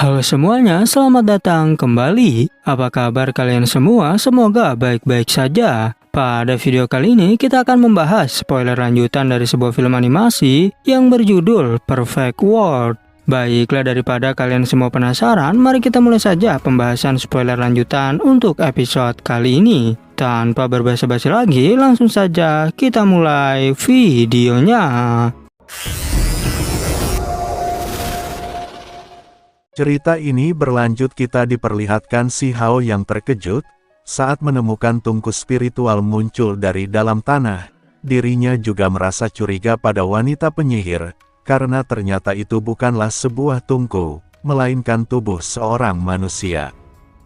Halo semuanya, selamat datang kembali. Apa kabar kalian semua? Semoga baik-baik saja. Pada video kali ini kita akan membahas spoiler lanjutan dari sebuah film animasi yang berjudul Perfect World. Baiklah, daripada kalian semua penasaran, mari kita mulai saja pembahasan spoiler lanjutan untuk episode kali ini. Tanpa berbasa-basi lagi, langsung saja kita mulai videonya. Cerita ini berlanjut, kita diperlihatkan si Hao yang terkejut saat menemukan tungku spiritual muncul dari dalam tanah. Dirinya juga merasa curiga pada wanita penyihir, karena ternyata itu bukanlah sebuah tungku, melainkan tubuh seorang manusia.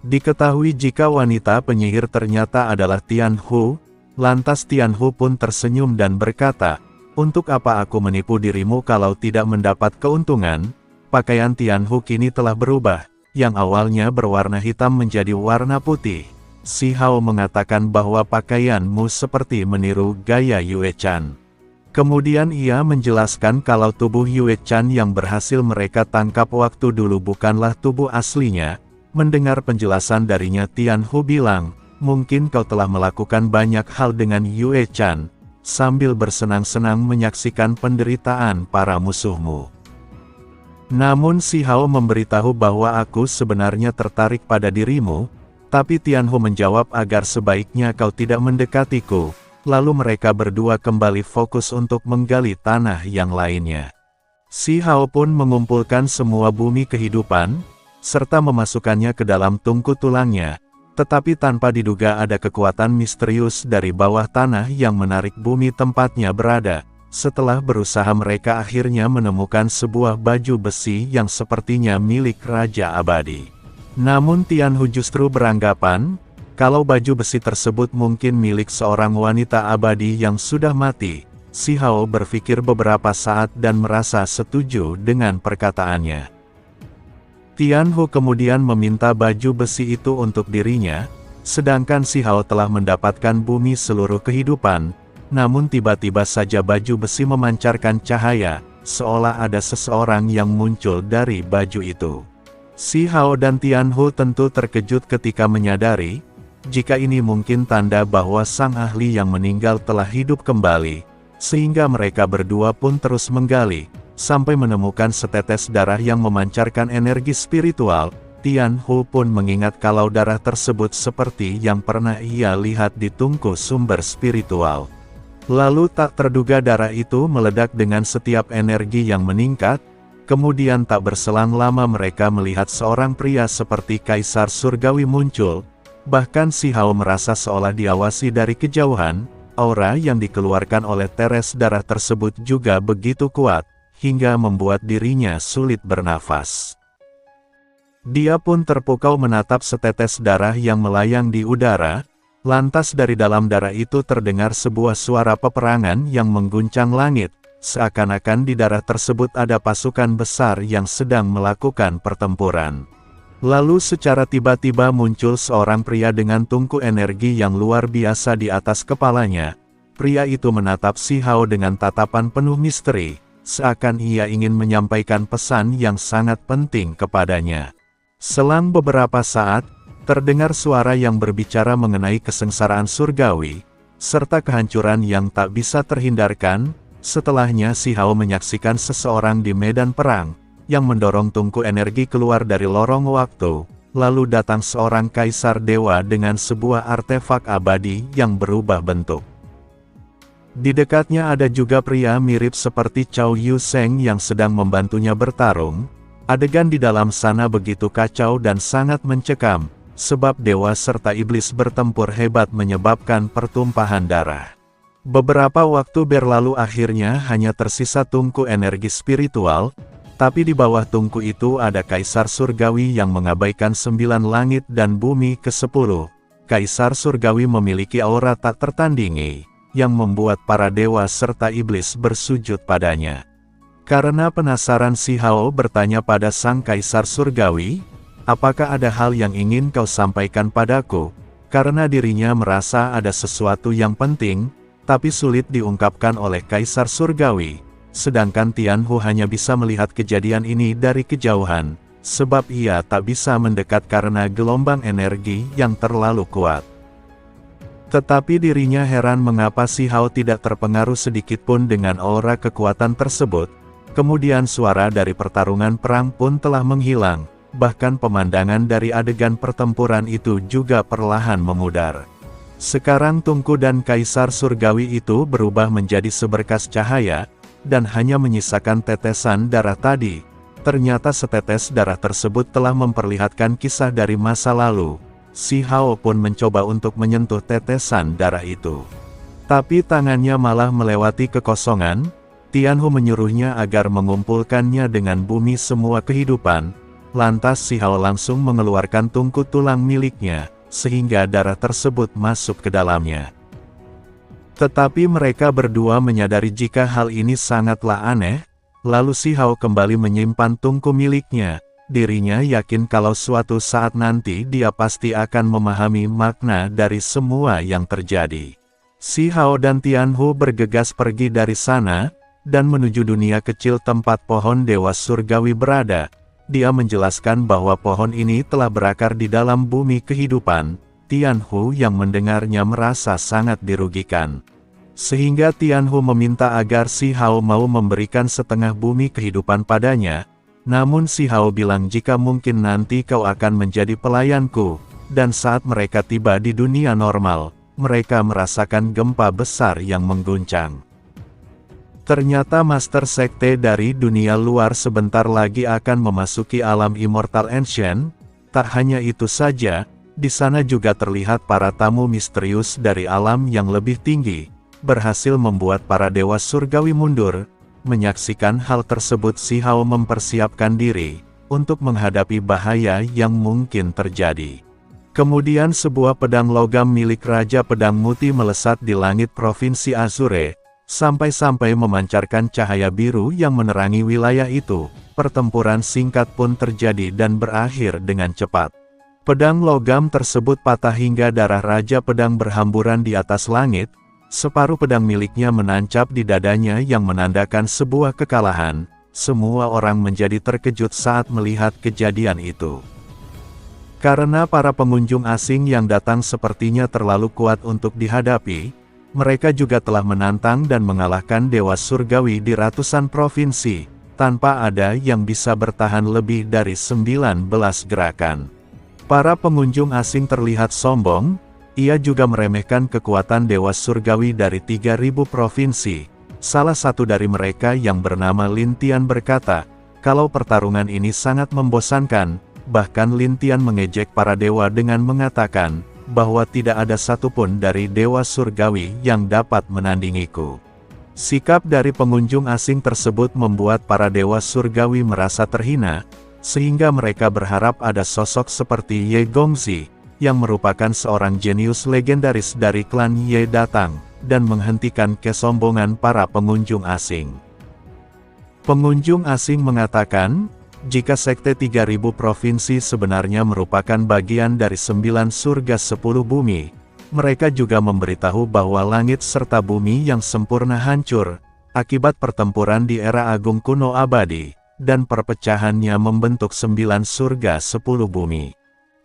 Diketahui jika wanita penyihir ternyata adalah Tianhu, lantas Tianhu pun tersenyum dan berkata, "Untuk apa aku menipu dirimu kalau tidak mendapat keuntungan?" Pakaian Tianhu kini telah berubah, yang awalnya berwarna hitam menjadi warna putih. Si Hao mengatakan bahwa pakaianmu seperti meniru gaya Yue Chan. Kemudian ia menjelaskan kalau tubuh Yue Chan yang berhasil mereka tangkap waktu dulu bukanlah tubuh aslinya. Mendengar penjelasan darinya, Tianhu bilang, "Mungkin kau telah melakukan banyak hal dengan Yue Chan, sambil bersenang-senang menyaksikan penderitaan para musuhmu." Namun si Hao memberitahu bahwa aku sebenarnya tertarik pada dirimu, tapi Tianhu menjawab agar sebaiknya kau tidak mendekatiku. Lalu mereka berdua kembali fokus untuk menggali tanah yang lainnya. Si Hao pun mengumpulkan semua bumi kehidupan, serta memasukkannya ke dalam tungku tulangnya, tetapi tanpa diduga ada kekuatan misterius dari bawah tanah yang menarik bumi tempatnya berada. Setelah berusaha mereka akhirnya menemukan sebuah baju besi yang sepertinya milik Raja Abadi. Namun Tianhu justru beranggapan, kalau baju besi tersebut mungkin milik seorang wanita abadi yang sudah mati. Si Hao berpikir beberapa saat dan merasa setuju dengan perkataannya. Tianhu kemudian meminta baju besi itu untuk dirinya, sedangkan si Hao telah mendapatkan bumi seluruh kehidupan. Namun tiba-tiba saja baju besi memancarkan cahaya, seolah ada seseorang yang muncul dari baju itu. Si Hao dan Tianhu tentu terkejut ketika menyadari, jika ini mungkin tanda bahwa sang ahli yang meninggal telah hidup kembali, sehingga mereka berdua pun terus menggali, sampai menemukan setetes darah yang memancarkan energi spiritual. Tianhu pun mengingat kalau darah tersebut seperti yang pernah ia lihat di tungku sumber spiritual. Lalu tak terduga darah itu meledak dengan setiap energi yang meningkat, kemudian tak berselang lama mereka melihat seorang pria seperti Kaisar Surgawi muncul, bahkan si Hao merasa seolah diawasi dari kejauhan, aura yang dikeluarkan oleh teres darah tersebut juga begitu kuat, hingga membuat dirinya sulit bernafas. Dia pun terpukau menatap setetes darah yang melayang di udara. Lantas dari dalam darah itu terdengar sebuah suara peperangan yang mengguncang langit, seakan-akan di darah tersebut ada pasukan besar yang sedang melakukan pertempuran. Lalu secara tiba-tiba muncul seorang pria dengan tungku energi yang luar biasa di atas kepalanya. Pria itu menatap si Hao dengan tatapan penuh misteri, seakan ia ingin menyampaikan pesan yang sangat penting kepadanya. Selang beberapa saat, terdengar suara yang berbicara mengenai kesengsaraan surgawi, serta kehancuran yang tak bisa terhindarkan. Setelahnya si Hao menyaksikan seseorang di medan perang, yang mendorong tungku energi keluar dari lorong waktu. Lalu datang seorang kaisar dewa dengan sebuah artefak abadi yang berubah bentuk. Di dekatnya ada juga pria mirip seperti Cao Yu Seng yang sedang membantunya bertarung. Adegan di dalam sana begitu kacau dan sangat mencekam, sebab dewa serta iblis bertempur hebat menyebabkan pertumpahan darah. Beberapa waktu berlalu, akhirnya hanya tersisa tungku energi spiritual, tapi di bawah tungku itu ada Kaisar Surgawi yang mengabaikan 9 langit dan bumi ke-10. Kaisar Surgawi memiliki aura tak tertandingi, yang membuat para dewa serta iblis bersujud padanya. Karena penasaran, si Hao bertanya pada sang Kaisar Surgawi, "Apakah ada hal yang ingin kau sampaikan padaku?" Karena dirinya merasa ada sesuatu yang penting, tapi sulit diungkapkan oleh Kaisar Surgawi. Sedangkan Tianhu hanya bisa melihat kejadian ini dari kejauhan. sebab ia tak bisa mendekat karena gelombang energi yang terlalu kuat. Tetapi dirinya heran mengapa Si Hao tidak terpengaruh sedikitpun dengan aura kekuatan tersebut. Kemudian suara dari pertarungan perang pun telah menghilang, bahkan pemandangan dari adegan pertempuran itu juga perlahan memudar. Sekarang Tungku dan Kaisar Surgawi itu berubah menjadi seberkas cahaya, dan hanya menyisakan tetesan darah tadi. Ternyata setetes darah tersebut telah memperlihatkan kisah dari masa lalu. Si Hao pun mencoba untuk menyentuh tetesan darah itu. Tapi tangannya malah melewati kekosongan. Tianhu menyuruhnya agar mengumpulkannya dengan bumi semua kehidupan. Lantas Si Hao langsung mengeluarkan tungku tulang miliknya, sehingga darah tersebut masuk ke dalamnya. Tetapi mereka berdua menyadari jika hal ini sangatlah aneh. Lalu Si Hao kembali menyimpan tungku miliknya. Dirinya yakin kalau suatu saat nanti dia pasti akan memahami makna dari semua yang terjadi. Si Hao dan Tianhu bergegas pergi dari sana, dan menuju dunia kecil tempat pohon Dewa Surgawi berada. Dia menjelaskan bahwa pohon ini telah berakar di dalam bumi kehidupan. Tianhu yang mendengarnya merasa sangat dirugikan. Sehingga Tianhu meminta agar Si Hao mau memberikan setengah bumi kehidupan padanya. Namun Si Hao bilang jika mungkin nanti kau akan menjadi pelayanku. Dan saat mereka tiba di dunia normal, mereka merasakan gempa besar yang mengguncang. Ternyata Master Sekte dari dunia luar sebentar lagi akan memasuki alam Immortal Ancient. Tak hanya itu saja, di sana juga terlihat para tamu misterius dari alam yang lebih tinggi. Berhasil membuat para dewa surgawi mundur. Menyaksikan hal tersebut Si Hao mempersiapkan diri untuk menghadapi bahaya yang mungkin terjadi. Kemudian sebuah pedang logam milik Raja Pedang Muti melesat di langit Provinsi Azure, sampai-sampai memancarkan cahaya biru yang menerangi wilayah itu. Pertempuran singkat pun terjadi dan berakhir dengan cepat. Pedang logam tersebut patah hingga darah Raja Pedang berhamburan di atas langit. Separuh pedang miliknya menancap di dadanya yang menandakan sebuah kekalahan. Semua orang menjadi terkejut saat melihat kejadian itu. Karena para pengunjung asing yang datang sepertinya terlalu kuat untuk dihadapi, mereka juga telah menantang dan mengalahkan Dewa Surgawi di ratusan provinsi, tanpa ada yang bisa bertahan lebih dari 19 gerakan. Para pengunjung asing terlihat sombong. Ia juga meremehkan kekuatan Dewa Surgawi dari 3.000 provinsi. Salah satu dari mereka yang bernama Lin Tian berkata, kalau pertarungan ini sangat membosankan. Bahkan Lin Tian mengejek para dewa dengan mengatakan, bahwa tidak ada satupun dari Dewa Surgawi yang dapat menandingiku. Sikap dari pengunjung asing tersebut membuat para Dewa Surgawi merasa terhina, sehingga mereka berharap ada sosok seperti Ye Gongzi, yang merupakan seorang jenius legendaris dari klan Ye datang, dan menghentikan kesombongan para pengunjung asing. Pengunjung asing mengatakan, jika Sekte 3.000 provinsi sebenarnya merupakan bagian dari 9 surga 10 bumi, mereka juga memberitahu bahwa langit serta bumi yang sempurna hancur, akibat pertempuran di era agung kuno abadi, dan perpecahannya membentuk 9 surga 10 bumi.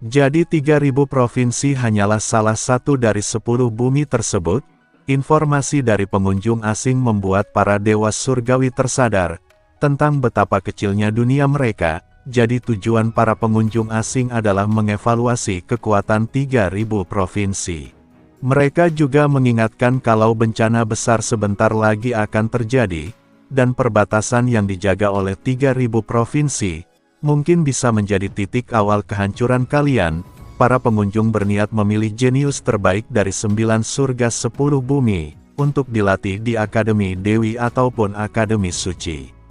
Jadi 3.000 provinsi hanyalah salah satu dari 10 bumi tersebut. Informasi dari pengunjung asing membuat para dewa surgawi tersadar tentang betapa kecilnya dunia mereka. Jadi tujuan para pengunjung asing adalah mengevaluasi kekuatan 3.000 provinsi. Mereka juga mengingatkan kalau bencana besar sebentar lagi akan terjadi, dan perbatasan yang dijaga oleh 3.000 provinsi mungkin bisa menjadi titik awal kehancuran kalian. Para pengunjung berniat memilih jenius terbaik dari 9 surga 10 bumi, untuk dilatih di Akademi Dewi ataupun Akademi Suci.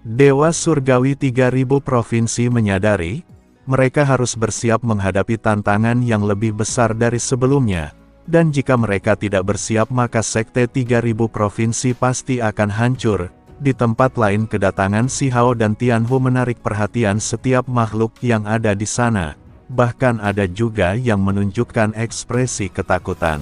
Dewa Surgawi 3.000 provinsi menyadari, mereka harus bersiap menghadapi tantangan yang lebih besar dari sebelumnya, dan jika mereka tidak bersiap maka Sekte 3.000 provinsi pasti akan hancur. Di tempat lain kedatangan Si Hao dan Tianhu menarik perhatian setiap makhluk yang ada di sana. Bahkan ada juga yang menunjukkan ekspresi ketakutan.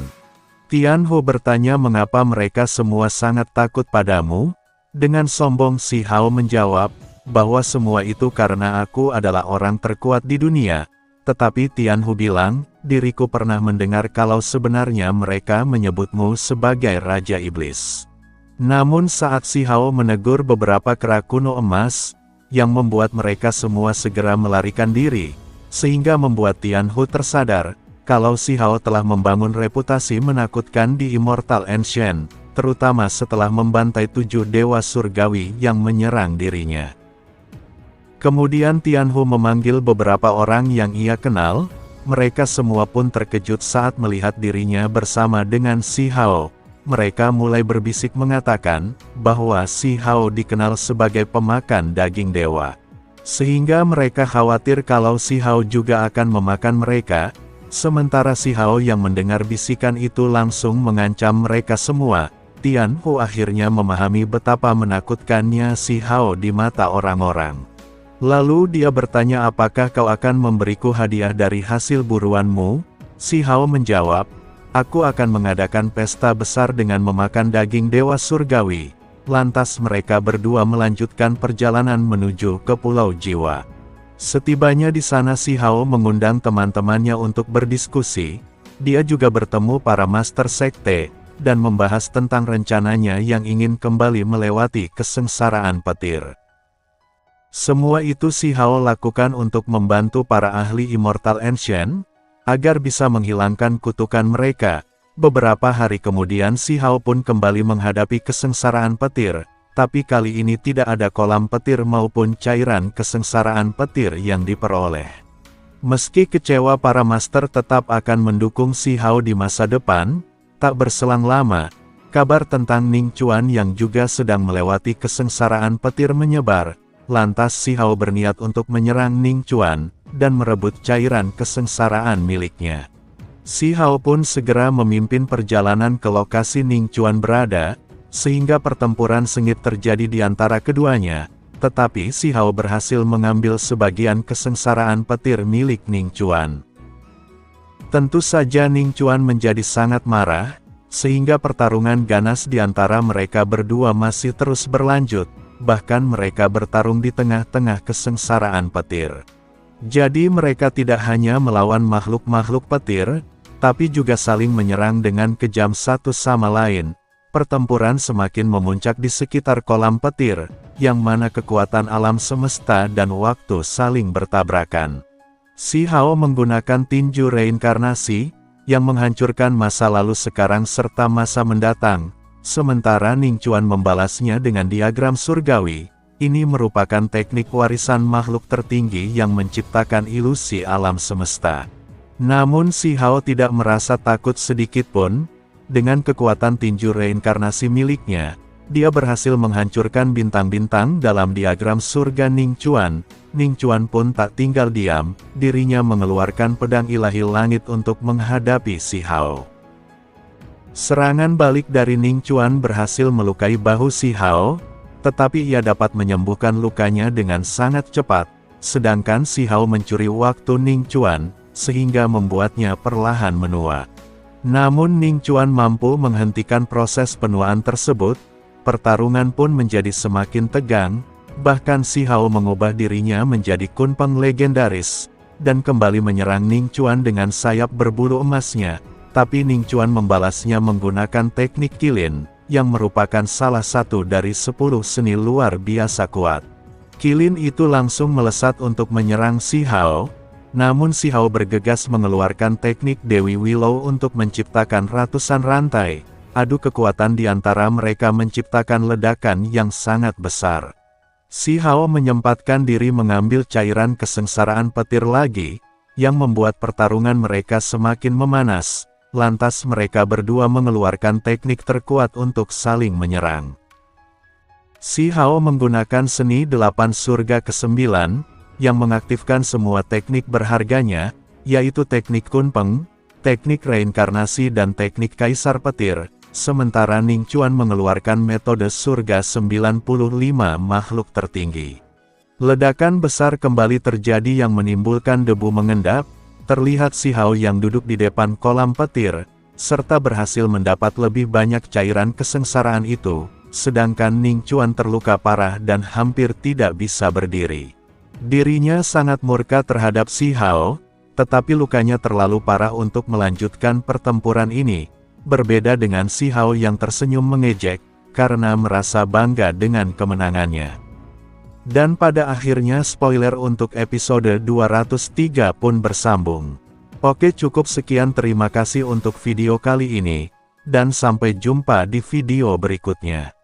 Tianhu bertanya mengapa mereka semua sangat takut padamu. Dengan sombong Si Hao menjawab, bahwa semua itu karena aku adalah orang terkuat di dunia. Tetapi Tianhu bilang, diriku pernah mendengar kalau sebenarnya mereka menyebutmu sebagai Raja Iblis. Namun saat Si Hao menegur beberapa kera kuno emas, yang membuat mereka semua segera melarikan diri, sehingga membuat Tianhu tersadar, kalau Si Hao telah membangun reputasi menakutkan di Immortal Ancient, terutama setelah membantai 7 dewa surgawi yang menyerang dirinya. Kemudian Tianhu memanggil beberapa orang yang ia kenal, mereka semua pun terkejut saat melihat dirinya bersama dengan Si Hao. Mereka mulai berbisik mengatakan, bahwa Si Hao dikenal sebagai pemakan daging dewa. Sehingga mereka khawatir kalau Si Hao juga akan memakan mereka, sementara Si Hao yang mendengar bisikan itu langsung mengancam mereka semua. Tianhu akhirnya memahami betapa menakutkannya Si Hao di mata orang-orang. Lalu dia bertanya, apakah kau akan memberiku hadiah dari hasil buruanmu? Si Hao menjawab, aku akan mengadakan pesta besar dengan memakan daging dewa surgawi. Lantas mereka berdua melanjutkan perjalanan menuju ke Pulau Jiwa. Setibanya di sana Si Hao mengundang teman-temannya untuk berdiskusi. Dia juga bertemu para master sekte, dan membahas tentang rencananya yang ingin kembali melewati kesengsaraan petir. Semua itu Si Hao lakukan untuk membantu para ahli Immortal Ancient, agar bisa menghilangkan kutukan mereka. Beberapa hari kemudian Si Hao pun kembali menghadapi kesengsaraan petir, tapi kali ini tidak ada kolam petir maupun cairan kesengsaraan petir yang diperoleh. Meski kecewa, para master tetap akan mendukung Si Hao di masa depan. Tak berselang lama, kabar tentang Ning Chuan yang juga sedang melewati kesengsaraan petir menyebar. Lantas Si Hao berniat untuk menyerang Ning Chuan, dan merebut cairan kesengsaraan miliknya. Si Hao pun segera memimpin perjalanan ke lokasi Ning Chuan berada, sehingga pertempuran sengit terjadi di antara keduanya, tetapi Si Hao berhasil mengambil sebagian kesengsaraan petir milik Ning Chuan. Tentu saja Ning Chuan menjadi sangat marah, sehingga pertarungan ganas di antara mereka berdua masih terus berlanjut. Bahkan mereka bertarung di tengah-tengah kesengsaraan petir. Jadi mereka tidak hanya melawan makhluk-makhluk petir, tapi juga saling menyerang dengan kejam satu sama lain. Pertempuran semakin memuncak di sekitar kolam petir, yang mana kekuatan alam semesta dan waktu saling bertabrakan. Si Hao menggunakan tinju reinkarnasi, yang menghancurkan masa lalu sekarang serta masa mendatang. Sementara Ning Chuan membalasnya dengan diagram surgawi. Ini merupakan teknik warisan makhluk tertinggi yang menciptakan ilusi alam semesta. Namun Si Hao tidak merasa takut sedikit pun. Dengan kekuatan tinju reinkarnasi miliknya, dia berhasil menghancurkan bintang-bintang dalam diagram surga Ning Chuan. Ning Chuan pun tak tinggal diam, dirinya mengeluarkan pedang ilahi langit untuk menghadapi Si Hao. Serangan balik dari Ning Chuan berhasil melukai bahu Si Hao, tetapi ia dapat menyembuhkan lukanya dengan sangat cepat, sedangkan Si Hao mencuri waktu Ning Chuan, sehingga membuatnya perlahan menua. Namun Ning Chuan mampu menghentikan proses penuaan tersebut, pertarungan pun menjadi semakin tegang, bahkan Si Hao mengubah dirinya menjadi kunpeng legendaris, dan kembali menyerang Ning Chuan dengan sayap berbulu emasnya. Tapi Ning Chuan membalasnya menggunakan teknik kilin, yang merupakan salah satu dari 10 seni luar biasa kuat. Kilin itu langsung melesat untuk menyerang Si Hao, namun Si Hao bergegas mengeluarkan teknik Dewi Willow untuk menciptakan ratusan rantai. Adu kekuatan di antara mereka menciptakan ledakan yang sangat besar. Si Hao menyempatkan diri mengambil cairan kesengsaraan petir lagi, yang membuat pertarungan mereka semakin memanas. Lantas mereka berdua mengeluarkan teknik terkuat untuk saling menyerang. Si Hao menggunakan seni 8 surga ke-9, yang mengaktifkan semua teknik berharganya, yaitu teknik kunpeng, teknik reinkarnasi dan teknik kaisar petir, sementara Ning Chuan mengeluarkan metode surga 95 makhluk tertinggi. Ledakan besar kembali terjadi yang menimbulkan debu mengendap. Terlihat Si Hao yang duduk di depan kolam petir, serta berhasil mendapat lebih banyak cairan kesengsaraan itu. sedangkan Ning Chuan terluka parah dan hampir tidak bisa berdiri. Dirinya sangat murka terhadap Si Hao, tetapi lukanya terlalu parah untuk melanjutkan pertempuran ini, berbeda dengan Si Hao yang tersenyum mengejek, karena merasa bangga dengan kemenangannya. Dan pada akhirnya spoiler untuk episode 203 pun bersambung. Oke, cukup sekian, terima kasih untuk video kali ini, dan sampai jumpa di video berikutnya.